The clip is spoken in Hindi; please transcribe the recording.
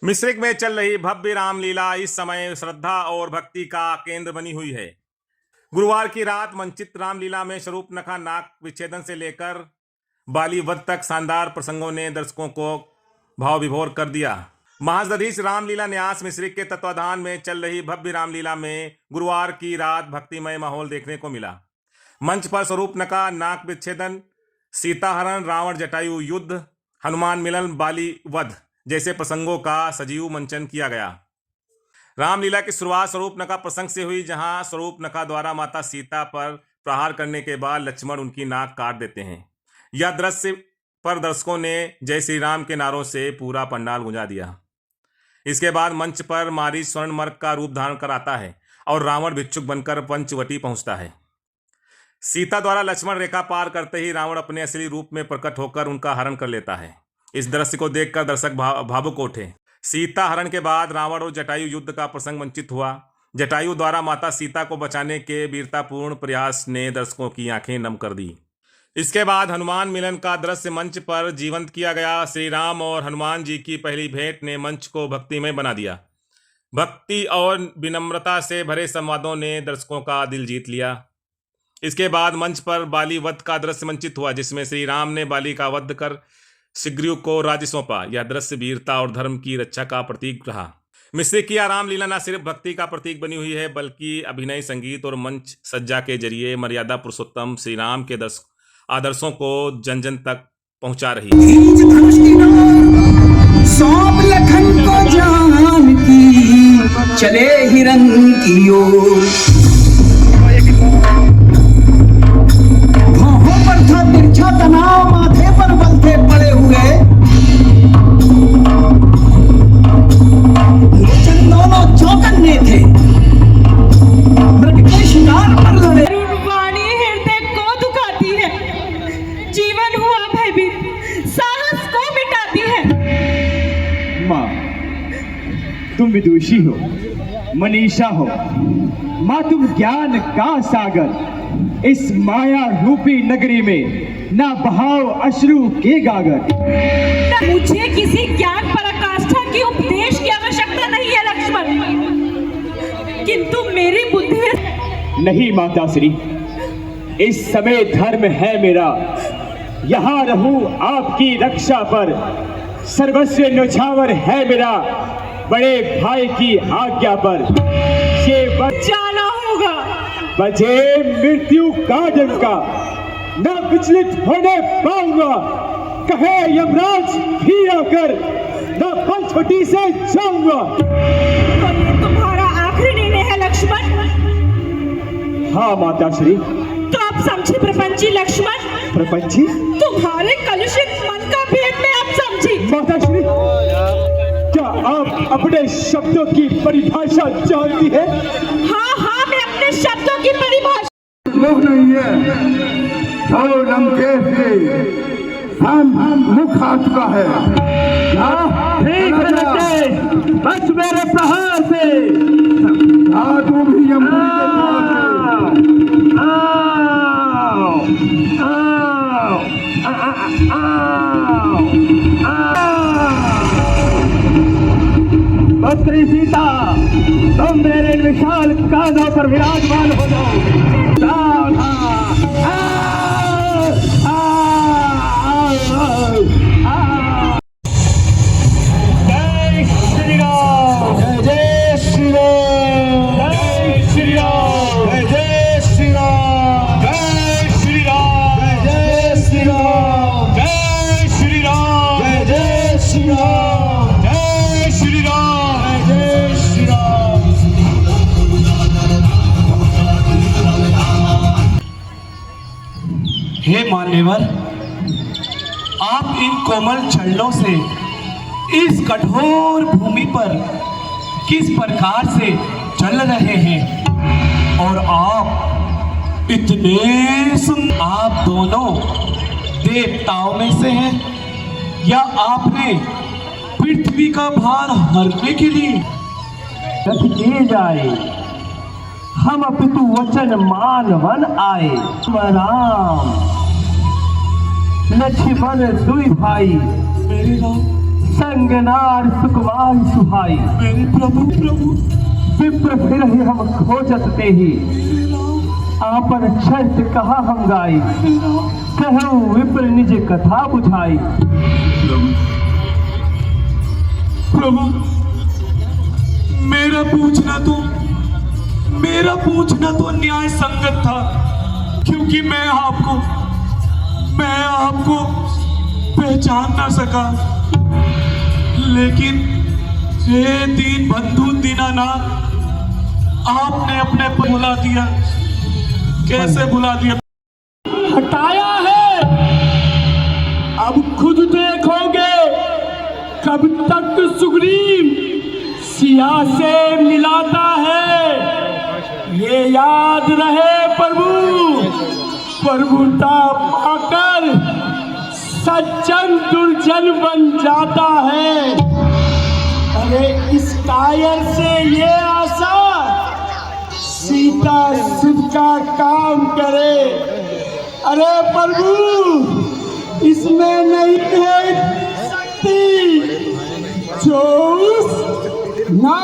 मिश्रिक में चल रही भव्य रामलीला इस समय श्रद्धा और भक्ति का केंद्र बनी हुई है। गुरुवार की रात मंचित रामलीला में शूर्पणखा नाक विच्छेदन से लेकर बाली वध तक शानदार प्रसंगों ने दर्शकों को भाव विभोर कर दिया। महाजधीश रामलीला न्यास मिश्रिक के तत्वाधान में चल रही भव्य रामलीला में गुरुवार की रात भक्तिमय माहौल देखने को मिला। मंच पर शूर्पणखा नाक विच्छेदन, सीताहरण, रावण जटायु युद्ध, हनुमान मिलन, बाली वध जैसे प्रसंगों का सजीव मंचन किया गया। रामलीला की शुरुआत शूर्पणखा प्रसंग से हुई, जहां शूर्पणखा द्वारा माता सीता पर प्रहार करने के बाद लक्ष्मण उनकी नाक काट देते हैं। यह दृश्य पर दर्शकों ने जय श्री राम के नारों से पूरा पंडाल गुंजा दिया। इसके बाद मंच पर मारीच स्वर्णमर्ग का रूप धारण कर आता है और रावण भिक्षुक बनकर पंचवटी पहुंचता है। सीता द्वारा लक्ष्मण रेखा पार करते ही रावण अपने असली रूप में प्रकट होकर उनका हरण कर लेता है। इस दृश्य को देखकर दर्शक भावुक उठे। सीता हरण के बाद रावण और जटायु युद्ध का प्रसंग मंचित हुआ। जटायु द्वारा माता सीता को बचाने के वीरतापूर्ण प्रयास ने दर्शकों की आंखें नम कर दी। इसके बाद हनुमान मिलन का दृश्य मंच पर जीवंत किया गया। श्री राम और हनुमान जी की पहली भेंट ने मंच को भक्तिमय बना दिया। भक्ति और विनम्रता से भरे संवादों ने दर्शकों का दिल जीत लिया। इसके बाद मंच पर बाली वध का दृश्य मंचित हुआ, जिसमें श्री राम ने बाली का वध कर सुग्रीव को राज्य सौंपा। यह दृश्य वीरता और धर्म की रक्षा का प्रतीक रहा। मिश्रिक की रामलीला न सिर्फ भक्ति का प्रतीक बनी हुई है, बल्कि अभिनय, संगीत और मंच सज्जा के जरिए मर्यादा पुरुषोत्तम श्री राम के आदर्शों को जन जन तक पहुंचा रही है। लखन को जान की चले हिरन की ओर, भौहों पर था तिरछा तनाव, माथे पर बल थे पड़े हुए, लोचन दोनों चौकन्ने थे, मृग के शिकार पर लड़े। वाणी हृदय को दुखाती है, जीवन हुआ भयभीत, साहस को मिटाती है। माँ, तुम विदुषी हो, मनीषा हो। माँ, तुम ज्ञान का सागर। इस माया रूपी नगरी में ना बहाव अश्रु के गागर। मुझे किसी ज्ञान पराकाष्ठा की उपदेश की आवश्यकता नहीं है लक्ष्मण, किंतु मेरी बुद्धि नहीं माता श्री, इस समय धर्म है मेरा। यहाँ रहूं आपकी रक्षा पर, सर्वस्व न्यौछावर है मेरा बड़े भाई की आज्ञा पर। ये जाना होगा। बजे मृत्यु का डंका, न विचलित होने पाऊंगा। कहे यमराज भी आकर, न पंचवटी से जाऊंगा। तो ये तुम्हारा आखिरी निर्णय है लक्ष्मण? हाँ माता श्री। तो आप समझी प्रपंची लक्ष्मण? प्रपंची? तुम्हारे कलुषित मन का भेद मैं अब समझी। माता श्री, क्या आप अपने शब्दों की परिभाषा जानती है? हाँ हाँ, मैं अपने शब्दों की परिभाषा। लोग नहीं है, तो लंकेश से हम मुख आ चुका है। ठीक है लंकेश, बस मेरे प्रहार से। तू भी यमपुरी के प्रहार बद्री सीता, तुम मेरे विशाल कांधों पर विराजमान हो जाओ। जय श्री राम, जय श्री राम, जय श्री राम, जय श्री राम, जय श्री राम, जय श्री राम, जय श्री राम, जय श्री राम, जय श्री राम, जय श्री राम। हे मान्यवर, आप इन कोमल चरणों से इस कठोर भूमि पर किस प्रकार से चल रहे हैं, और आप इतने आप दोनों देवताओं में से हैं, या आपने पृथ्वी का भार हरने के लिए किए जाए? हम अपितु वचन मानवन आए। राम लक्ष्मण दुई भाई, मेरे राम संगनार सुकुमार सुहाई। मेरे प्रभु विप्र फिर ही हम खोजत ते ही, आपन छठ कहा हम गाई, कहूँ विप्र निज कथा बुझाई। प्रभु मेरा पूछना तो न्याय संगत था, क्योंकि मैं आपको पहचान ना सका। लेकिन हे दीन बंधु दीनानाथ, आपने अपने पर बुला दिया। कैसे बुला दिया? हटाया है। अब खुद देखोगे कब तक सुग्रीव सिया से मिलाता है। ये याद रहे प्रभुता पाकर सज्जन दुर्जन बन जाता है। अरे इस कायर से ये आशा सीता सुध का काम करे। अरे प्रभु इसमें नहीं है शक्ति जो उस ना